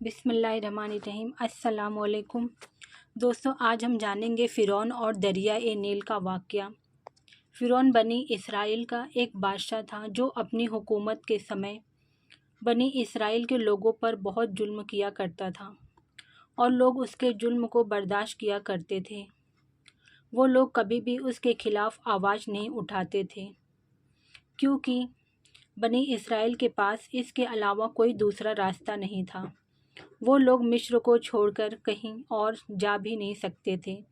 बिस्मिल्लाहिर्रहमानिर्रहीम। अस्सलामुअलैकुम दोस्तों, आज हम जानेंगे फ़िरौन और दरिया ए नील का वाक़या। फ़िरौन बनी इसराइल का एक बादशाह था जो अपनी हुकूमत के समय बनी इसराइल के लोगों पर बहुत जुल्म किया करता था और लोग उसके जुल्म को बर्दाश्त किया करते थे। वो लोग कभी भी उसके ख़िलाफ़ आवाज़ नहीं उठाते थे, क्योंकि बनी इसराइल के पास इसके अलावा कोई दूसरा रास्ता नहीं था। वो लोग मिस्र को छोड़कर कहीं और जा भी नहीं सकते थे,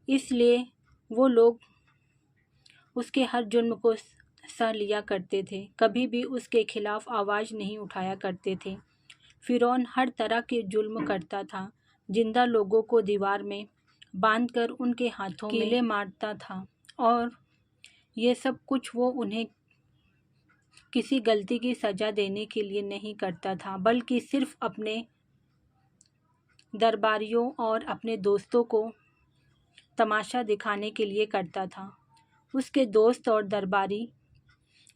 इसलिए वो लोग उसके हर जुल्म को सह लिया करते थे, कभी भी उसके खिलाफ आवाज़ नहीं उठाया करते थे। फ़िरौन हर तरह के जुल्म करता था, जिंदा लोगों को दीवार में बांधकर उनके हाथों में कीले मारता था, और ये सब कुछ वो उन्हें किसी गलती की सज़ा देने के लिए नहीं करता था, बल्कि सिर्फ अपने दरबारियों और अपने दोस्तों को तमाशा दिखाने के लिए करता था। उसके दोस्त और दरबारी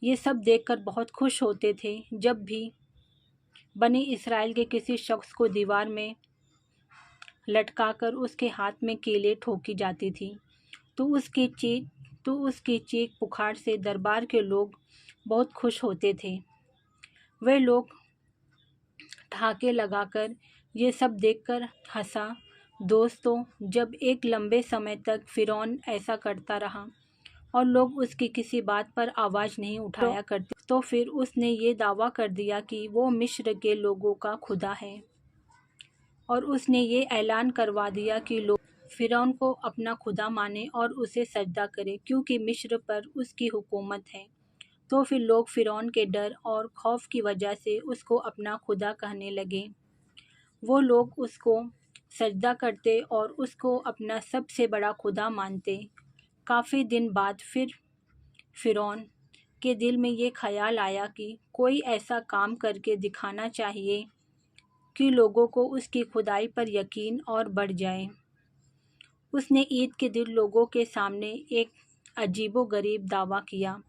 ये सब देखकर बहुत खुश होते थे। जब भी बनी इसराइल के किसी शख्स को दीवार में लटकाकर उसके हाथ में कीलें ठोकी जाती थी, तो उसकी चीख पुकार से दरबार के लोग बहुत खुश होते थे। वे लोग ठहाके लगाकर ये सब देखकर हंसा। दोस्तों, जब एक लंबे समय तक फ़िरौन ऐसा करता रहा और लोग उसकी किसी बात पर आवाज़ नहीं उठाया करते, तो फिर उसने ये दावा कर दिया कि वो मिस्र के लोगों का खुदा है, और उसने ये ऐलान करवा दिया कि लोग फ़िरौन को अपना खुदा माने और उसे सजदा करें, क्योंकि मिस्र पर उसकी हुकूमत है। तो फिर लोग फ़िरौन के डर और खौफ की वजह से उसको अपना खुदा कहने लगे। वो लोग उसको सजदा करते और उसको अपना सबसे बड़ा खुदा मानते। काफ़ी दिन बाद फिर फ़िरौन के दिल में ये ख्याल आया कि कोई ऐसा काम करके दिखाना चाहिए कि लोगों को उसकी खुदाई पर यकीन और बढ़ जाए। उसने ईद के दिन लोगों के सामने एक अजीबोगरीब दावा किया।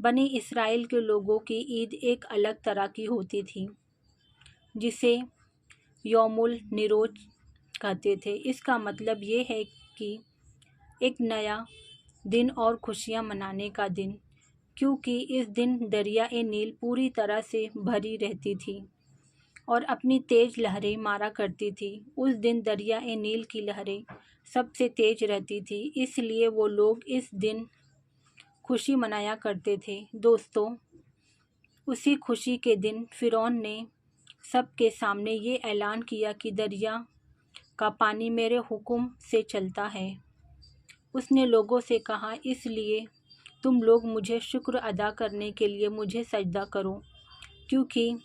बनी इसराइल के लोगों की ईद एक अलग तरह की होती थी, जिसे यौमुल निरोज कहते थे। इसका मतलब ये है कि एक नया दिन और खुशियाँ मनाने का दिन, क्योंकि इस दिन दरिया ए नील पूरी तरह से भरी रहती थी और अपनी तेज़ लहरें मारा करती थी। उस दिन दरिया ए नील की लहरें सबसे तेज़ रहती थी, इसलिए वो लोग इस दिन खुशी मनाया करते थे। दोस्तों, उसी खुशी के दिन फ़िरौन ने सबके सामने ये ऐलान किया कि दरिया का पानी मेरे हुक्म से चलता है। उसने लोगों से कहा, इसलिए तुम लोग मुझे शुक्र अदा करने के लिए मुझे सजदा करो, क्योंकि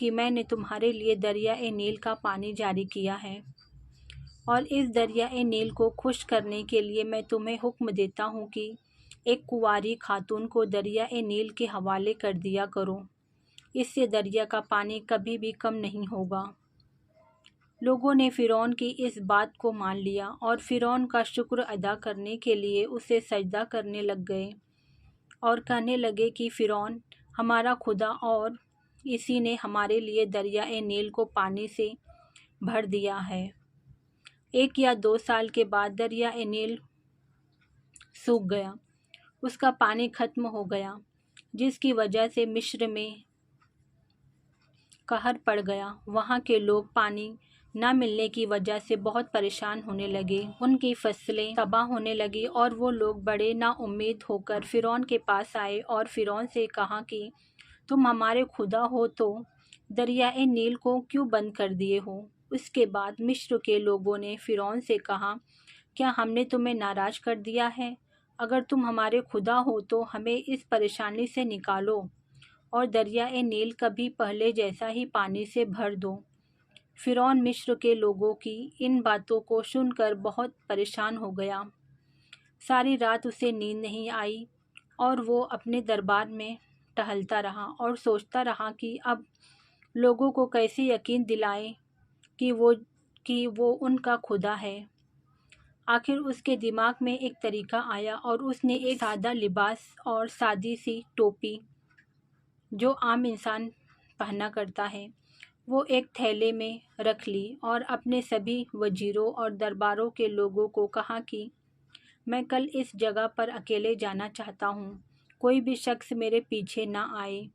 मैंने तुम्हारे लिए दरिया ए नील का पानी जारी किया है, और इस दरिया ए नील को खुश करने के लिए मैं तुम्हें हुक्म देता हूँ कि एक कुंवारी खातून को दरिया ए नील के हवाले कर दिया करो। इससे दरिया का पानी कभी भी कम नहीं होगा। लोगों ने फ़िरौन की इस बात को मान लिया और फ़िरौन का शुक्र अदा करने के लिए उसे सजदा करने लग गए और कहने लगे कि फ़िरौन हमारा खुदा, और इसी ने हमारे लिए दरिया ए नील को पानी से भर दिया है। 1 या 2 साल के बाद दरिया ए नील सूख गया, उसका पानी ख़त्म हो गया, जिसकी वजह से मिस्र में कहर पड़ गया। वहाँ के लोग पानी न मिलने की वजह से बहुत परेशान होने लगे, उनकी फसलें तबाह होने लगी, और वो लोग बड़े नाउम्मीद होकर फ़िरौन के पास आए और फ़िरौन से कहा कि तुम हमारे खुदा हो तो दरिया ए नील को क्यों बंद कर दिए हो। उसके बाद मिस्र के लोगों ने फ़िरौन से कहा, क्या हमने तुम्हें नाराज़ कर दिया है? अगर तुम हमारे खुदा हो तो हमें इस परेशानी से निकालो और दरिया ए नील कभी पहले जैसा ही पानी से भर दो। फ़िरौन मिस्र के लोगों की इन बातों को सुनकर बहुत परेशान हो गया। सारी रात उसे नींद नहीं आई और वो अपने दरबार में टहलता रहा और सोचता रहा कि अब लोगों को कैसे यकीन दिलाएं कि वो उनका खुदा है। आखिर उसके दिमाग में एक तरीका आया और उसने एक सादा लिबास और सादी सी टोपी, जो आम इंसान पहना करता है, वो एक थैले में रख ली और अपने सभी वजीरों और दरबारों के लोगों को कहा कि मैं कल इस जगह पर अकेले जाना चाहता हूँ, कोई भी शख्स मेरे पीछे ना आए।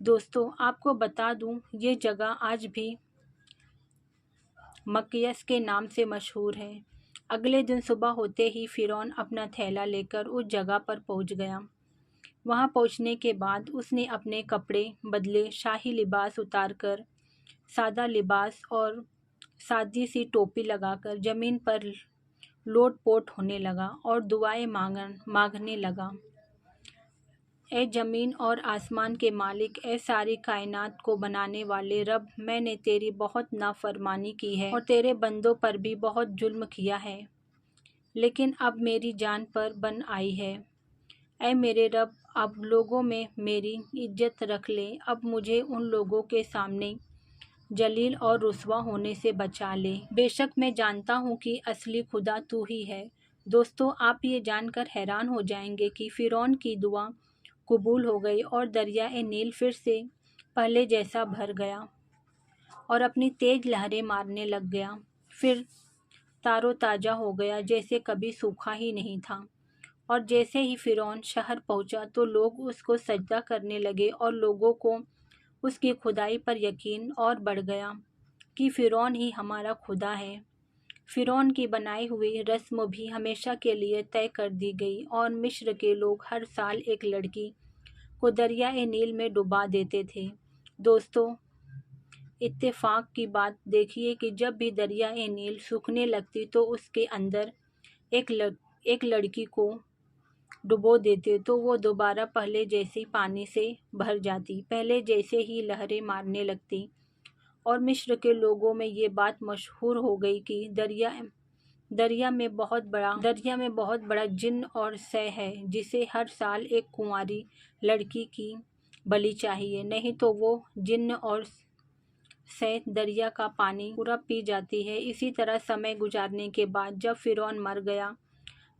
दोस्तों, आपको बता दूँ, ये जगह आज भी मकयस के नाम से मशहूर है। अगले दिन सुबह होते ही फ़िरौन अपना थैला लेकर उस जगह पर पहुंच गया। वहां पहुंचने के बाद उसने अपने कपड़े बदले, शाही लिबास उतारकर सादा लिबास और सादी सी टोपी लगाकर ज़मीन पर लोट-पोट होने लगा और दुआएं मांगने लगा। ए ज़मीन और आसमान के मालिक, ए सारी कायनात को बनाने वाले रब, मैंने तेरी बहुत नाफरमानी की है और तेरे बंदों पर भी बहुत जुल्म किया है, लेकिन अब मेरी जान पर बन आई है। ऐ मेरे रब, अब लोगों में मेरी इज्जत रख ले, अब मुझे उन लोगों के सामने जलील और रुस्वा होने से बचा ले। बेशक मैं जानता हूँ कि असली खुदा तू ही है। दोस्तों, आप ये जानकर हैरान हो जाएंगे कि फ़िरौन की दुआ कबूल हो गई और दरियाए नील फिर से पहले जैसा भर गया और अपनी तेज लहरें मारने लग गया। फिर तारोताज़ा हो गया, जैसे कभी सूखा ही नहीं था। और जैसे ही फ़िरौन शहर पहुंचा तो लोग उसको सजदा करने लगे और लोगों को उसकी खुदाई पर यकीन और बढ़ गया कि फ़िरौन ही हमारा खुदा है। फ़िरौन की बनाई हुई रस्म भी हमेशा के लिए तय कर दी गई और मिस्र के लोग हर साल एक लड़की को दरियाए नील में डुबा देते थे। दोस्तों, इत्तेफाक की बात देखिए कि जब भी दरियाए नील सूखने लगती तो उसके अंदर एक लड़की को डुबो देते तो वो दोबारा पहले जैसी पानी से भर जाती, पहले जैसे ही लहरें मारने लगती। और मिस्र के लोगों में ये बात मशहूर हो गई कि दरिया में बहुत बड़ा जिन्न और सै है, जिसे हर साल एक कुंवारी लड़की की बलि चाहिए, नहीं तो वो जिन्न और सै दरिया का पानी पूरा पी जाती है। इसी तरह समय गुजारने के बाद जब फ़िरौन मर गया,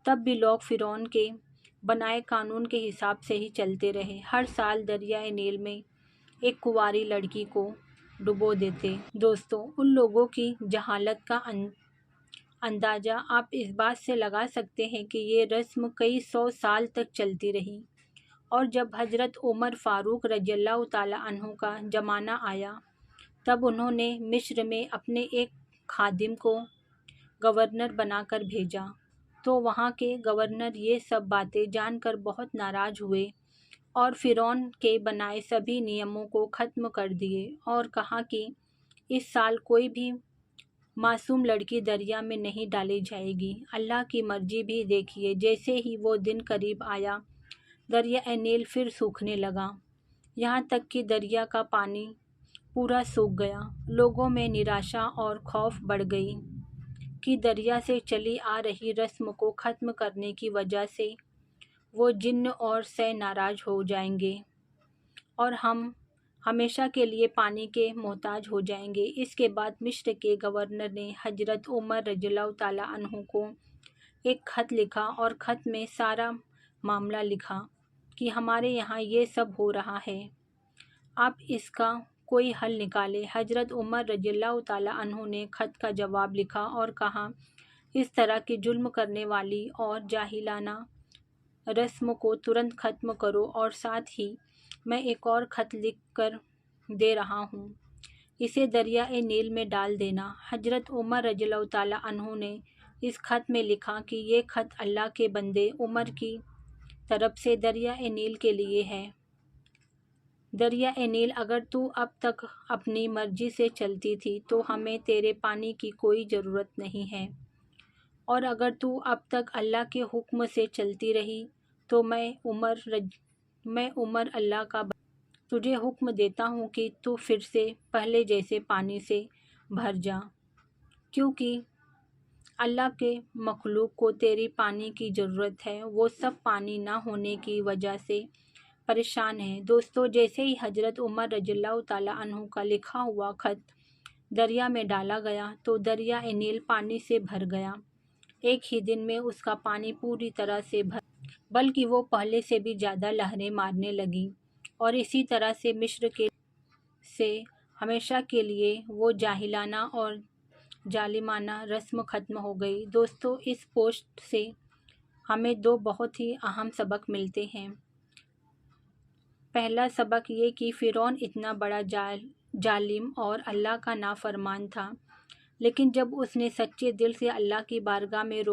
तब भी लोग फ़िरौन के बनाए कानून के हिसाब से ही चलते रहे। हर साल दरियाए नील में एक कुंवारी लड़की को डुबो देते। दोस्तों, उन लोगों की जहालत का अंदाज़ा आप इस बात से लगा सकते हैं कि ये रस्म कई 100 साल तक चलती रही और जब हज़रत उमर फ़ारूक रज़ियल्लाहु ताला अन्हु का ज़माना आया, तब उन्होंने मिस्र में अपने एक खादिम को गवर्नर बनाकर भेजा। तो वहाँ के गवर्नर ये सब बातें जानकर बहुत नाराज़ हुए और फ़िरौन के बनाए सभी नियमों को ख़त्म कर दिए और कहा कि इस साल कोई भी मासूम लड़की दरिया में नहीं डाली जाएगी। अल्लाह की मर्जी भी देखिए, जैसे ही वो दिन करीब आया, दरिया नील फिर सूखने लगा, यहाँ तक कि दरिया का पानी पूरा सूख गया। लोगों में निराशा और खौफ बढ़ गई कि दरिया से चली आ रही रस्म को ख़त्म करने की वजह से वो जिन्न और सै नाराज़ हो जाएंगे और हम हमेशा के लिए पानी के मोहताज हो जाएंगे। इसके बाद मिस्र के गवर्नर ने हज़रत उमर रज़ियल्लाहु ताला अन्हु को एक ख़त लिखा और ख़त में सारा मामला लिखा कि हमारे यहाँ ये सब हो रहा है, आप इसका कोई हल निकालें। हज़रत उमर रज़ियल्लाहु ताला अन्हु ने ख़त का जवाब लिखा और कहा, इस तरह की जुल्म करने वाली और जाहिलाना रस्म को तुरंत ख़त्म करो और साथ ही मैं एक और ख़त लिख कर दे रहा हूँ, इसे दरियाए नील में डाल देना। हज़रत उमर रज़ियल्लाहु ताला अन्हु ने इस ख़त में लिखा कि ये ख़त अल्लाह के बंदे उमर की तरफ से दरियाए नील के लिए है। दरियाए नील, अगर तू अब तक अपनी मर्जी से चलती थी तो हमें तेरे पानी की कोई ज़रूरत नहीं है, और अगर तू अब तक अल्लाह के हुक्म से चलती रही तो मैं उमर अल्लाह का तुझे हुक्म देता हूँ कि तू फिर से पहले जैसे पानी से भर जा, क्योंकि अल्लाह के मखलूक को तेरी पानी की ज़रूरत है, वो सब पानी ना होने की वजह से परेशान है। दोस्तों, जैसे ही हज़रत उमर रज़ियल्लाहु ताला अन्हु का लिखा हुआ ख़त दरिया में डाला गया तो दरियाए नील पानी से भर गया। एक ही दिन में उसका पानी पूरी तरह से भर, बल्कि वो पहले से भी ज़्यादा लहरें मारने लगी और इसी तरह से मिस्र के से हमेशा के लिए वो जाहिलाना और जालिमाना रस्म ख़त्म हो गई। दोस्तों, इस पोस्ट से हमें 2 बहुत ही अहम सबक मिलते हैं। पहला सबक ये कि फ़िरौन इतना बड़ा जालिम और अल्लाह का नाफरमान था, लेकिन जब उसने सच्चे दिल से अल्लाह की बारगाह में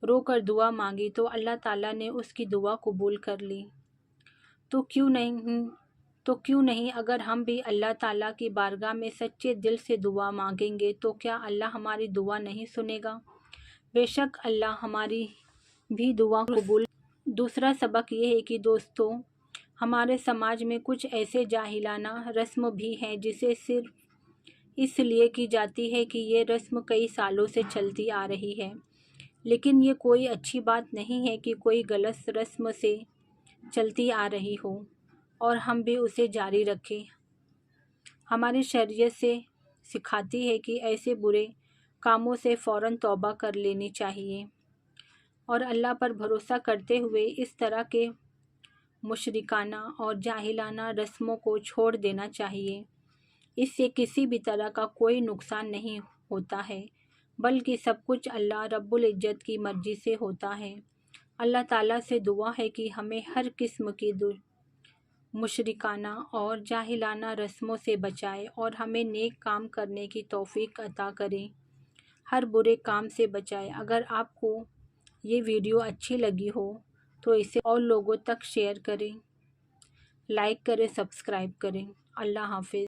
रोकर दुआ मांगी तो अल्लाह ताला ने उसकी दुआ कबूल कर ली। तो क्यों नहीं अगर हम भी अल्लाह ताला की बारगाह में सच्चे दिल से दुआ मांगेंगे तो क्या अल्लाह हमारी दुआ नहीं सुनेगा? बेशक अल्लाह हमारी भी दुआ कबूल। दूसरा सबक ये है कि दोस्तों, हमारे समाज में कुछ ऐसे जाहिलाना रस्म भी हैं जिसे सिर्फ इसलिए की जाती है कि ये रस्म कई सालों से चलती आ रही है, लेकिन ये कोई अच्छी बात नहीं है कि कोई गलत रस्म से चलती आ रही हो और हम भी उसे जारी रखें। हमारी शरीयत से सिखाती है कि ऐसे बुरे कामों से फ़ौरन तौबा कर लेनी चाहिए और अल्लाह पर भरोसा करते हुए इस तरह के मुशरिकाना और जाहिलाना रस्मों को छोड़ देना चाहिए। इससे किसी भी तरह का कोई नुकसान नहीं होता है, बल्कि सब कुछ अल्लाह रब्बुल इज़्ज़त की मर्ज़ी से होता है। अल्लाह ताला से दुआ है कि हमें हर किस्म की मुशरिकाना और जाहिलाना रस्मों से बचाए और हमें नेक काम करने की तौफीक अता करें, हर बुरे काम से बचाए। अगर आपको ये वीडियो अच्छी लगी हो तो इसे और लोगों तक शेयर करें, लाइक करें, सब्सक्राइब करें। अल्लाह हाफ़िज़।